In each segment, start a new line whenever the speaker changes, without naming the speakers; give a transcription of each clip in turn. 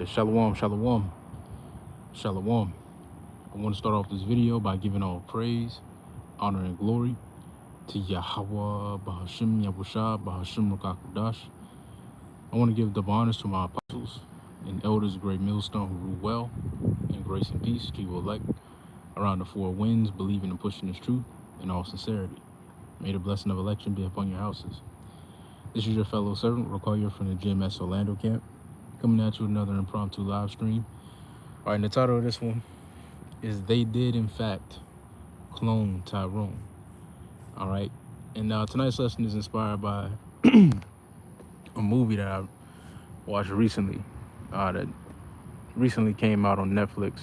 Shalom, shalom, shalom. I want to start off this video by giving all praise, honor, and glory to Yahweh, Bahashim Yahusha, Bahashim Rakakudash. I want to give double honors to my apostles and elders of Great Millstone who rule well in grace and peace to you elect around the four winds, believing and pushing this truth in all sincerity. May the blessing of election be upon your houses. This is your fellow servant, Rokoya from the GMS Orlando camp, coming at you with another impromptu live stream. All right, the title of this one is They Did In Fact Clone Tyrone. All right, and tonight's lesson is inspired by a movie that I watched recently that recently came out on Netflix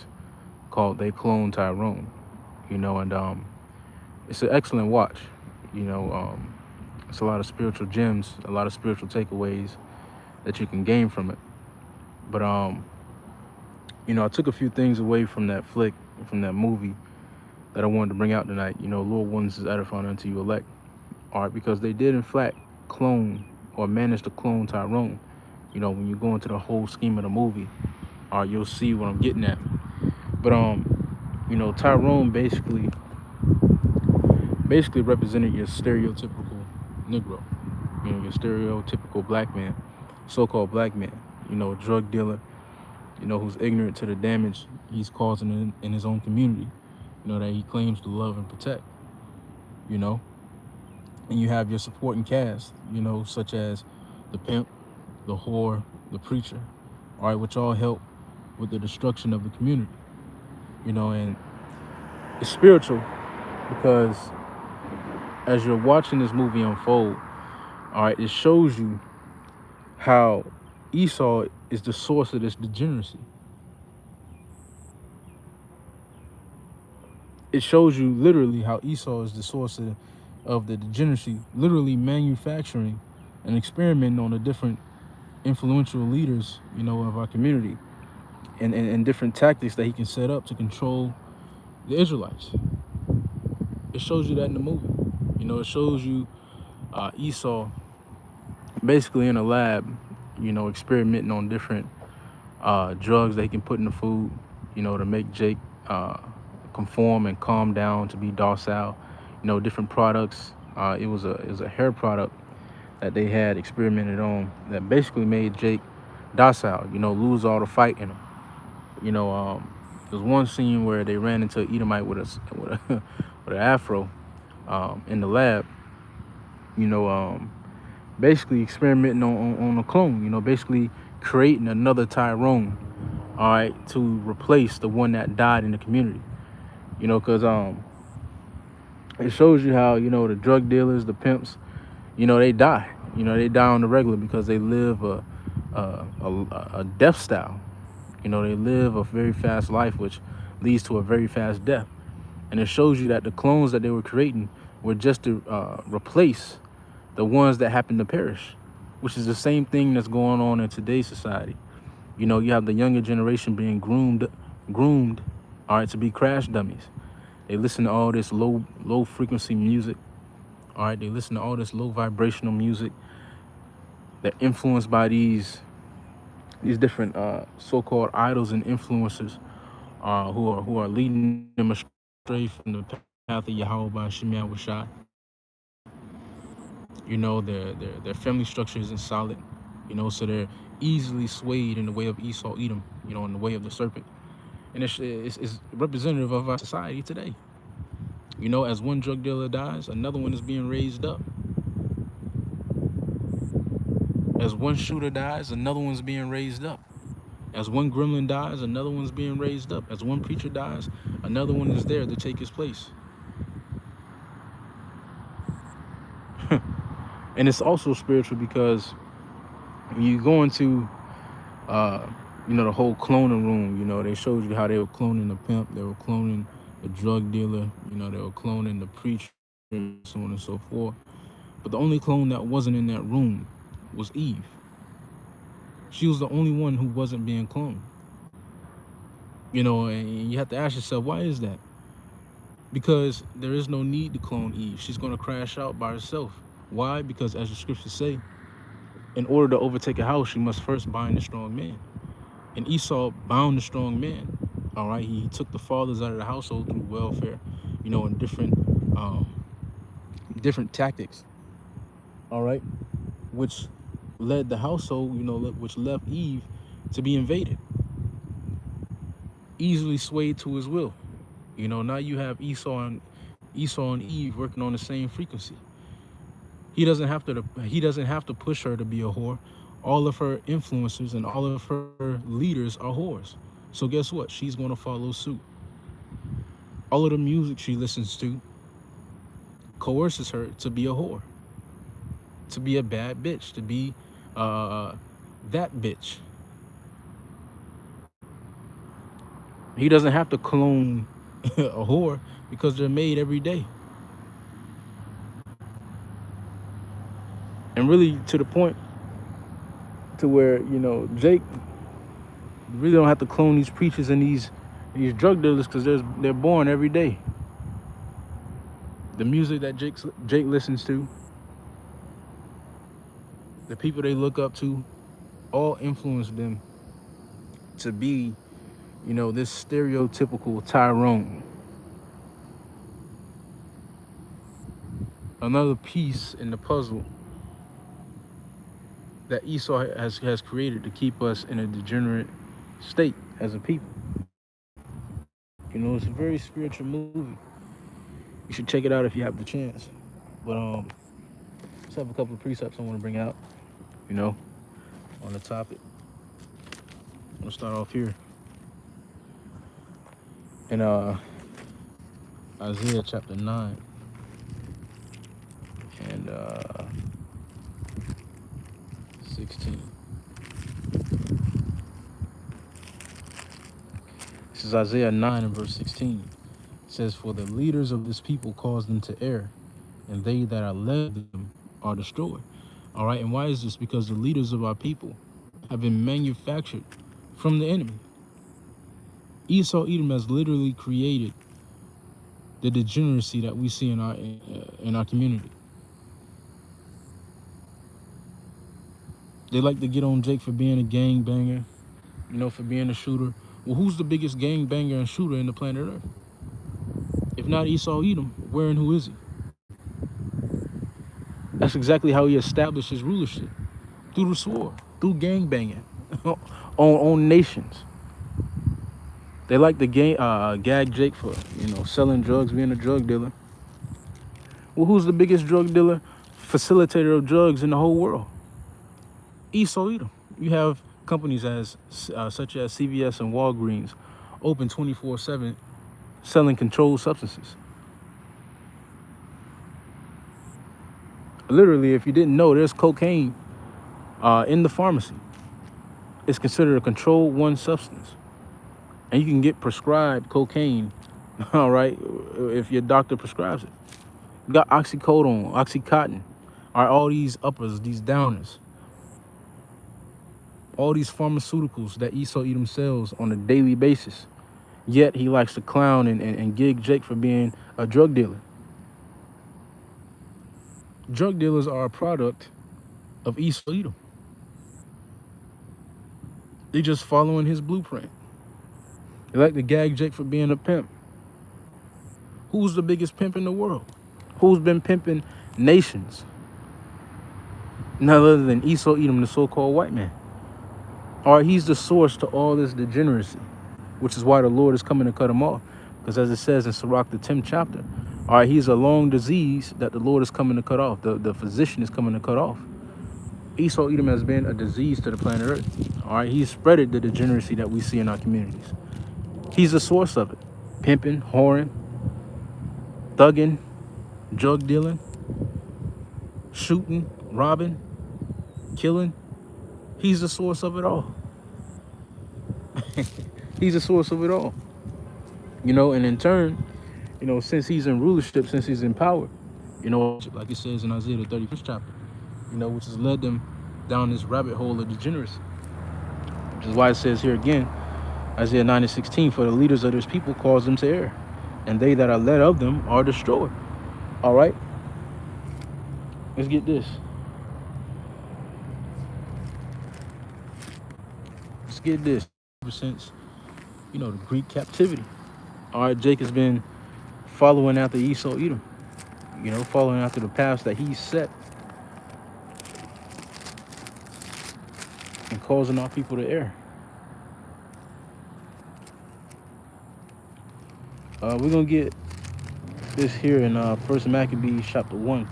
called They Clone Tyrone. And it's an excellent watch. It's a lot of spiritual gems, a lot of spiritual takeaways that you can gain from it. But I took a few things away from that flick, from that movie, that I wanted to bring out tonight. Lord ones is edifying unto you elect. All right, because they did in fact clone or manage to clone Tyrone. When you go into the whole scheme of the movie, all right, you'll see what I'm getting at. But Tyrone basically represented your stereotypical Negro, your stereotypical black man, so-called black man, a drug dealer, who's ignorant to the damage he's causing in his own community, that he claims to love and protect, and you have your supporting cast, such as the pimp, the whore, the preacher, all right, which all help with the destruction of the community, and it's spiritual because as you're watching this movie unfold, all right, it shows you how Esau is the source of this degeneracy. It shows you literally how Esau is the source of the degeneracy, literally manufacturing and experimenting on the different influential leaders, of our community and different tactics that he can set up to control the Israelites. It shows you that in the movie. It shows you Esau basically in a lab, experimenting on different drugs that he can put in the food, to make Jake conform and calm down, to be docile. Different products. It was a hair product that they had experimented on that basically made Jake docile. Lose all the fight in him. There's one scene where they ran into an Edomite with an afro in the lab. Basically experimenting on a clone. Basically creating another Tyrone. All right, to replace the one that died in the community. Because it shows you how the drug dealers, the pimps, they die. They die on the regular because they live a death style. They live a very fast life, which leads to a very fast death. And it shows you that the clones that they were creating were just to replace the ones that happened to perish, which is the same thing that's going on in today's society. You have the younger generation being groomed, all right, to be crash dummies. They listen to all this low frequency music. All right, they listen to all this low vibrational music. They're influenced by these different so-called idols and influencers who are leading them astray from the path of Yahweh by Shemiah Washai. Their family structure isn't solid, so they're easily swayed in the way of Esau, Edom, in the way of the serpent. And it's representative of our society today. As one drug dealer dies, another one is being raised up. As one shooter dies, another one's being raised up. As one gremlin dies, another one's being raised up. As one preacher dies, another one is there to take his place. And it's also spiritual because when you go into the whole cloning room, they showed you how they were cloning the pimp, they were cloning the drug dealer, they were cloning the preacher, so on and so forth. But the only clone that wasn't in that room was Eve. She was the only one who wasn't being cloned. And you have to ask yourself, why is that? Because there is no need to clone Eve. She's going to crash out by herself. Why? Because as the scriptures say, in order to overtake a house, you must first bind a strong man. And Esau bound the strong man. All right, he took the fathers out of the household through welfare, and different tactics. All right, which led the household, which left Eve to be invaded, easily swayed to his will. Now you have Esau and Eve working on the same frequency. He doesn't have to push her to be a whore. All of her influencers and all of her leaders are whores. So guess what? She's going to follow suit. All of the music she listens to coerces her to be a whore, to be a bad bitch, to be that bitch. He doesn't have to clone a whore because they're made every day. And really to the point to where, Jake really don't have to clone these preachers and these drug dealers because they're born every day. The music that Jake listens to, the people they look up to, all influence them to be, this stereotypical Tyrone. Another piece in the puzzle that Esau has created to keep us in a degenerate state as a people. It's a very spiritual movie. You should check it out if you have the chance. But just have a couple of precepts I want to bring out, on the topic. I'm gonna start off here in Isaiah chapter 9 and 16. This is Isaiah 9 and verse 16. It says, "For the leaders of this people cause them to err, and they that are led them are destroyed." All right, and why is this? Because the leaders of our people have been manufactured from the enemy. Esau Edom has literally created the degeneracy that we see in our community. They like to get on Jake for being a gangbanger, for being a shooter. Well, who's the biggest gangbanger and shooter in the planet Earth? If not Esau Edom, where and who is he? That's exactly how he established his rulership, through the sword, through gangbanging on nations. They like to gag Jake for, selling drugs, being a drug dealer. Well, who's the biggest drug dealer, facilitator of drugs in the whole world? Esau Edom. You have companies such as CVS and Walgreens open 24/7 selling controlled substances. Literally, if you didn't know, there's cocaine in the pharmacy. It's considered a Control 1 substance. And you can get prescribed cocaine, all right, if your doctor prescribes it. You got oxycodone, oxycontin, all these uppers, these downers. All these pharmaceuticals that Esau Edom sells on a daily basis. Yet he likes to clown and gig Jake for being a drug dealer. Drug dealers are a product of Esau Edom. They just following his blueprint. They like to gag Jake for being a pimp. Who's the biggest pimp in the world? Who's been pimping nations? None other than Esau Edom, the so-called white man. All right, he's the source to all this degeneracy, which is why the Lord is coming to cut him off. Because as it says in Sirach, the 10th chapter, all right, he's a long disease that the Lord is coming to cut off. The physician is coming to cut off. Esau Edom has been a disease to the planet Earth. All right, he's spreaded the degeneracy that we see in our communities. He's the source of it. Pimping, whoring, thugging, drug dealing, shooting, robbing, killing. He's the source of it all. He's the source of it all. And in turn, since he's in rulership, since he's in power, like it says in Isaiah the 31st chapter, which has led them down this rabbit hole of degeneracy. Which is why it says here again, Isaiah 9 and 16, "For the leaders of this people cause them to err, and they that are led of them are destroyed." All right, let's get this. Let's get this. ever since, the Greek captivity. All right, Jake has been following after Esau Edom, following after the paths that he set and causing our people to err. We're going to get this here in First Maccabees chapter 1.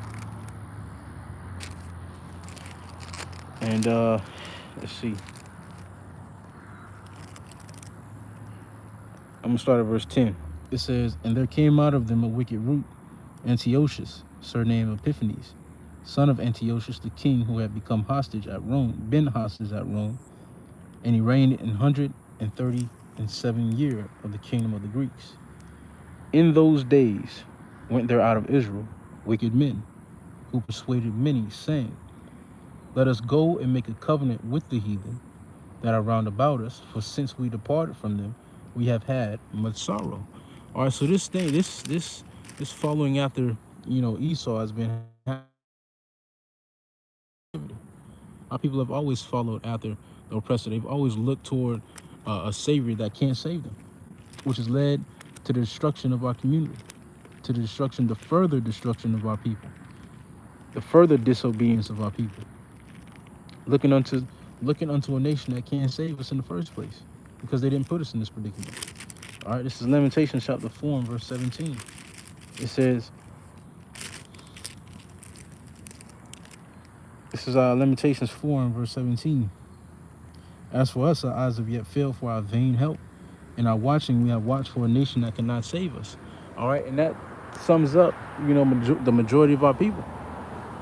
And let's see. I'm going to start at verse 10. It says, "And there came out of them a wicked root, Antiochus, surnamed Epiphanes, son of Antiochus the king, who had been hostage at Rome, and he reigned in 137 year of the kingdom of the Greeks. In those days went there out of Israel wicked men, who persuaded many, saying, Let us go and make a covenant with the heathen that are round about us, for since we departed from them, we have had much sorrow." All right, so this following after Esau has been happening. Our people have always followed after the oppressor. They've always looked toward a savior that can't save them, which has led to the destruction of our community, to the further destruction of our people, the further disobedience of our people, looking unto a nation that can't save us in the first place, because they didn't put us in this predicament. All right, this is Lamentations chapter 4 and verse 17. It says, this is Lamentations 4 and verse 17. "As for us, our eyes have yet failed for our vain help. In our watching, we have watched for a nation that cannot save us." All right, and that sums up, the majority of our people.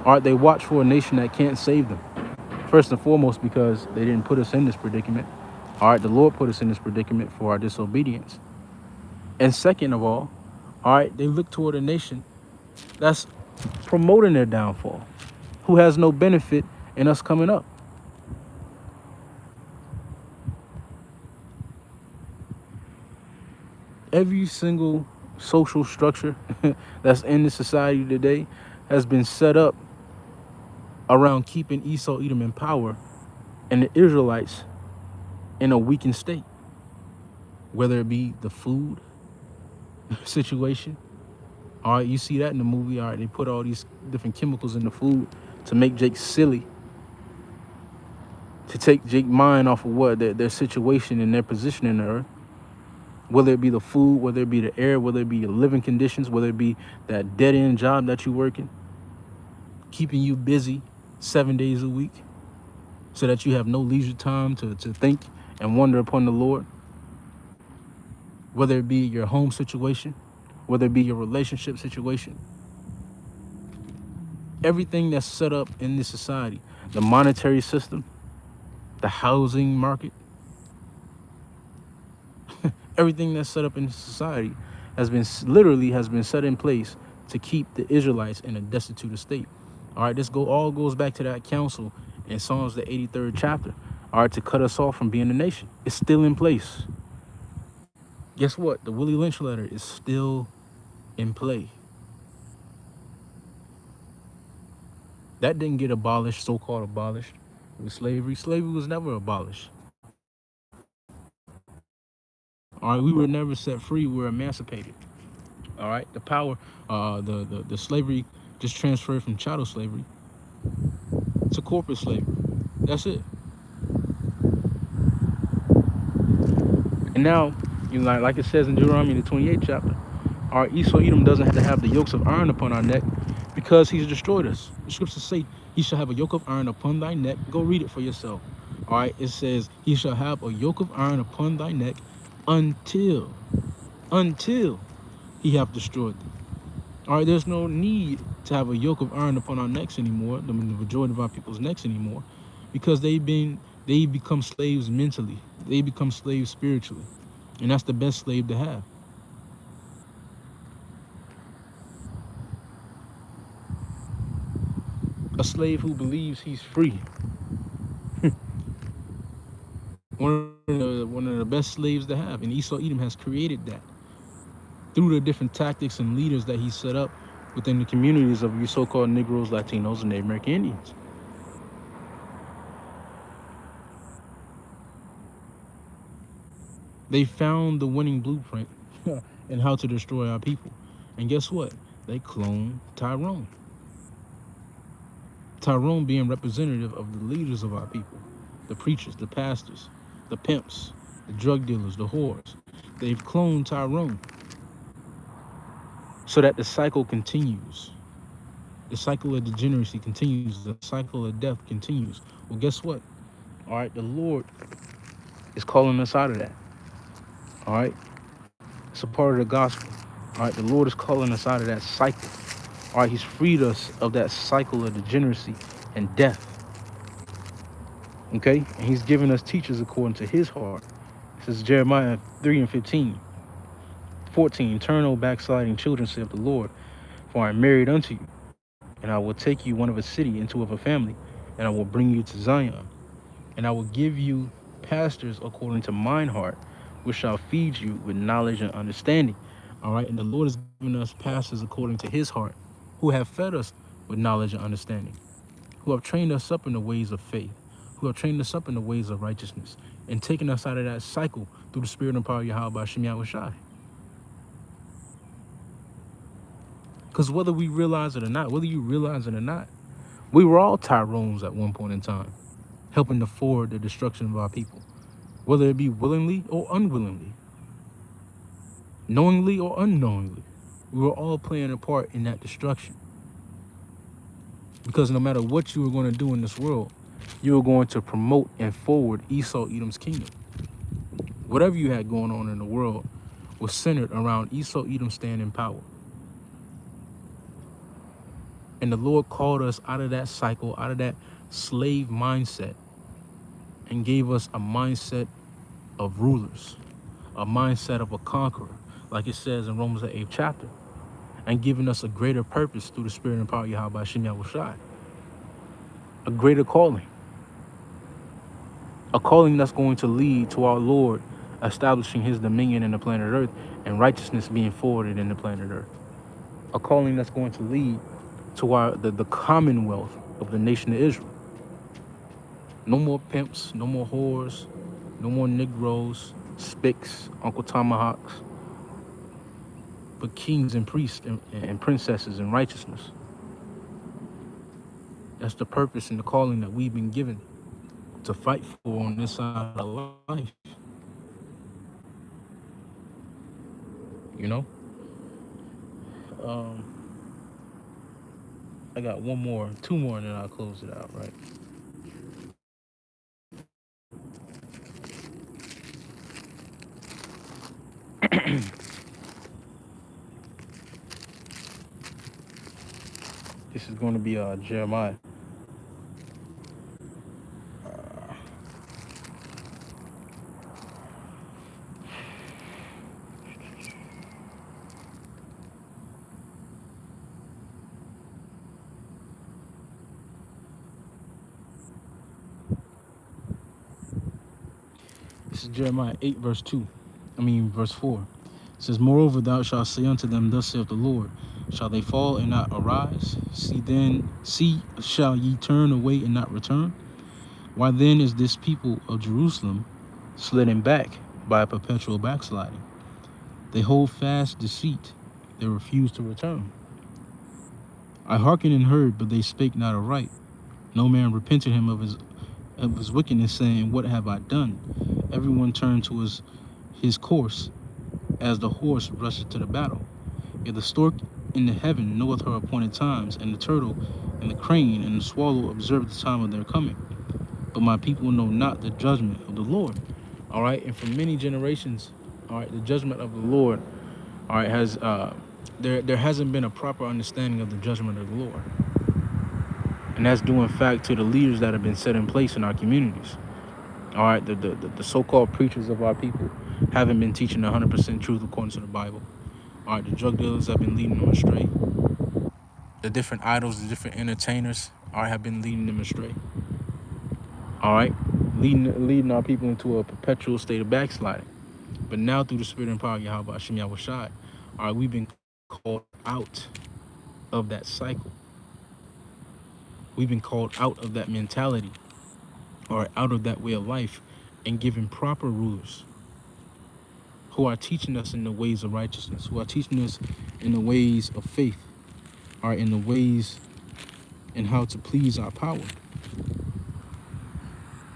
All right, they watch for a nation that can't save them. First and foremost, because they didn't put us in this predicament. All right, the Lord put us in this predicament for our disobedience. And second of all right, they look toward a nation that's promoting their downfall, who has no benefit in us coming up. Every single social structure that's in the society today has been set up around keeping Esau Edom in power and the Israelites in a weakened state, whether it be the food situation. All right, you see that in the movie. All right, they put all these different chemicals in the food to make Jake silly, to take Jake's mind off of what their situation and their position in the earth. Whether it be the food, whether it be the air, whether it be your living conditions, whether it be that dead-end job that you're working, keeping you busy 7 days a week so that you have no leisure time to think and wonder upon the Lord. Whether it be your home situation, whether it be your relationship situation. Everything that's set up in this society, the monetary system, the housing market, everything that's set up in society has been set in place to keep the Israelites in a destitute state. All right, this all goes back to that counsel in Psalms the 83rd chapter. All right, to cut us off from being a nation. It's still in place. Guess what? The Willie Lynch letter is still in play. That didn't get abolished, so-called abolished, with slavery. Slavery was never abolished. All right, we were never set free. We were emancipated. All right, the power, the slavery just transferred from chattel slavery to corporate slavery. That's it. And now, like it says in Deuteronomy the 28th chapter, our Esau Edom doesn't have to have the yokes of iron upon our neck because he's destroyed us. The scriptures say he shall have a yoke of iron upon thy neck. Go read it for yourself. All right, it says he shall have a yoke of iron upon thy neck until he have destroyed them. All right, there's no need to have a yoke of iron upon our necks anymore, the majority of our people's necks anymore, because they become slaves mentally. They become slaves spiritually. And that's the best slave to have. A slave who believes he's free. one of the best slaves to have. And Esau Edom has created that through the different tactics and leaders that he set up within the communities of your so-called Negroes, Latinos, and Native American Indians. They found the winning blueprint and how to destroy our people. And guess what? They cloned Tyrone. Tyrone being representative of the leaders of our people, the preachers, the pastors, the pimps, the drug dealers, the whores. They've cloned Tyrone so that the cycle continues. The cycle of degeneracy continues. The cycle of death continues. Well, guess what? All right, the Lord is calling us out of that. All right, it's a part of the gospel. All right, the Lord is calling us out of that cycle. All right, He's freed us of that cycle of degeneracy and death. Okay, and He's given us teachers according to His heart. This is Jeremiah 3 and 15. 14, turn, O backsliding children, saith the Lord, for I am married unto you, and I will take you one of a city and two of a family, and I will bring you to Zion, and I will give you pastors according to mine heart, which shall feed you with knowledge and understanding. All right, and the Lord has given us pastors according to His heart, who have fed us with knowledge and understanding, who have trained us up in the ways of faith, who have trained us up in the ways of righteousness, and taken us out of that cycle through the spirit and power of Yahweh by Shem Yahushai. Because whether we realize it or not, whether you realize it or not, we were all Tyrones at one point in time, helping to forward the destruction of our people, whether it be willingly or unwillingly, knowingly or unknowingly. We were all playing a part in that destruction. Because no matter what you were going to do in this world, you were going to promote and forward Esau Edom's kingdom. Whatever you had going on in the world was centered around Esau Edom staying in power. And the Lord called us out of that cycle, out of that slave mindset, and gave us a mindset of rulers, a mindset of a conqueror, like it says in Romans the 8th chapter, and giving us a greater purpose through the spirit and power of Yahweh by Shem Yahushai, a greater calling, a calling that's going to lead to our Lord establishing His dominion in the planet Earth and righteousness being forwarded in the planet Earth, a calling that's going to lead to the commonwealth of the nation of Israel. No more pimps, no more whores, no more Negroes, spics, Uncle Tomahawks, but kings and priests and princesses in righteousness. That's the purpose and the calling that we've been given to fight for on this side of life. You know? I got two more, and then I'll close it out, right? This is going to be Jeremiah. This is Jeremiah 8, verse 4. It says, moreover, thou shalt say unto them, thus saith the Lord, shall they fall and not arise? See, shall ye turn away and not return? Why then is this people of Jerusalem slidden back by a perpetual backsliding? They hold fast deceit, they refuse to return. I hearkened and heard, but they spake not aright. No man repented him of his wickedness, saying, what have I done? Everyone turned to his course, as the horse rusheth to the battle. Yet the stork in the heaven knoweth her appointed times, and the turtle and the crane and the swallow observe the time of their coming. But my people know not the judgment of the Lord. All right, and for many generations, all right, the judgment of the Lord, all right, has there hasn't been a proper understanding of the judgment of the Lord, and that's due in fact to the leaders that have been set in place in our communities. All right, the so-called preachers of our people haven't been teaching 100% truth according to the Bible. All right, the drug dealers have been leading them astray. The different idols, the different entertainers, all right, have been leading them astray. All right, leading our people into a perpetual state of backsliding. But now through the spirit and power of Yahweh Hashem Yahushai, all right, we've been called out of that cycle. We've been called out of that mentality, or out of that way of life, and given proper rulers, who are teaching us in the ways of righteousness, who are teaching us in the ways of faith, are in the ways and how to please our power.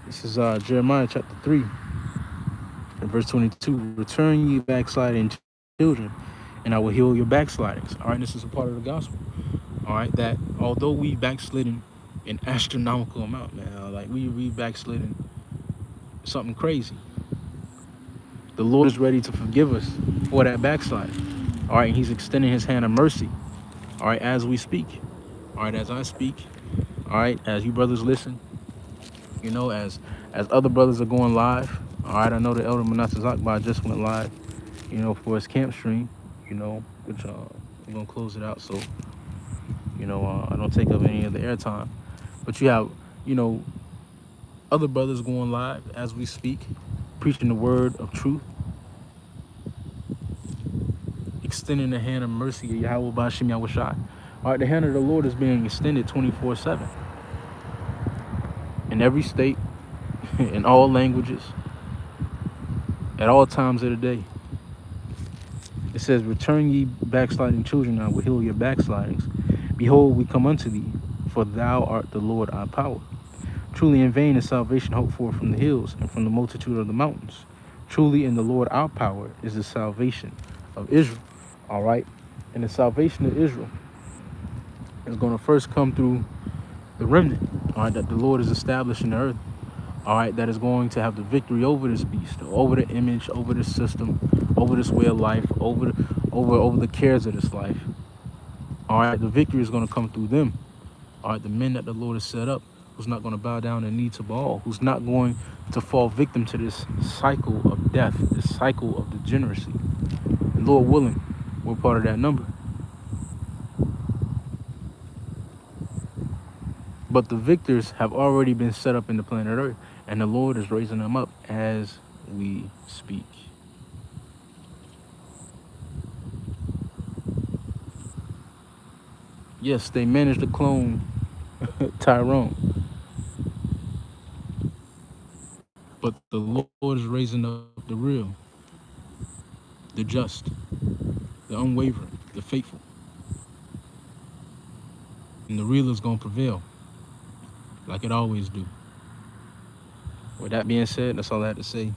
This is Jeremiah chapter 3 and verse 22. Return ye backsliding children, and I will heal your backslidings. All right, this is a part of the gospel. All right, that although we backslidden an astronomical amount, man, like we backslidden something crazy, the Lord is ready to forgive us for that backsliding. All right, and he's extending his hand of mercy. All right, as we speak. All right, as I speak. All right, as you brothers listen, you know, as other brothers are going live. All right, I know the Elder Manasseh Zakba just went live, you know, for his camp stream, you know, which we're gonna close it out so, you know, I don't take up any of the airtime. But you have, you know, other brothers going live as we speak, preaching the word of truth, extending the hand of mercy of Yahweh Bashim Yahushai. All right, the hand of the Lord is being extended 24/7 in every state, in all languages, at all times of the day. It says, return ye backsliding children, I will heal your backslidings. Behold, we come unto thee, for thou art the Lord our power. Truly in vain is salvation hoped for from the hills and from the multitude of the mountains. Truly in the Lord our power is the salvation of Israel. All right, and the salvation of Israel is going to first come through the remnant, all right, that the Lord is establishing the earth, all right, that is going to have the victory over this beast, over the image, over this system, over this way of life, over the cares of this life. All right, the victory is going to come through them. All right, the men that the Lord has set up, who's not going to bow down and knee to Baal, who's not going to fall victim to this cycle of death, this cycle of degeneracy. And Lord willing, we're part of that number. But the victors have already been set up in the planet Earth, and the Lord is raising them up as we speak. Yes, they managed to clone Tyrone, but the Lord is raising up the real, the just, the unwavering, the faithful. And the real is going to prevail, like it always do. With that being said, that's all I had to say.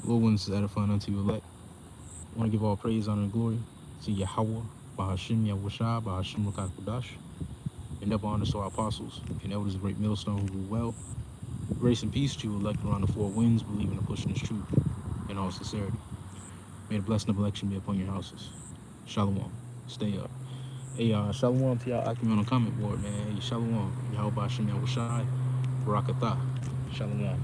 Little ones is edifying unto you elect. I want to give all praise, honor, and glory to Yahweh, Bahashim Yahushua, Bahashim Rukakudash, and double honors to our apostles and elders of great millstone who rule well. Grace and peace to you elect around the four winds, believing and pushing this truth in all sincerity. May the blessing of election be upon your houses. Shalom. Stay up. Hey, shalom to y'all Akim on the comment board, man. Hey, shalom. Yahweh Bahashim Yahushua, Barakatah. Shalom.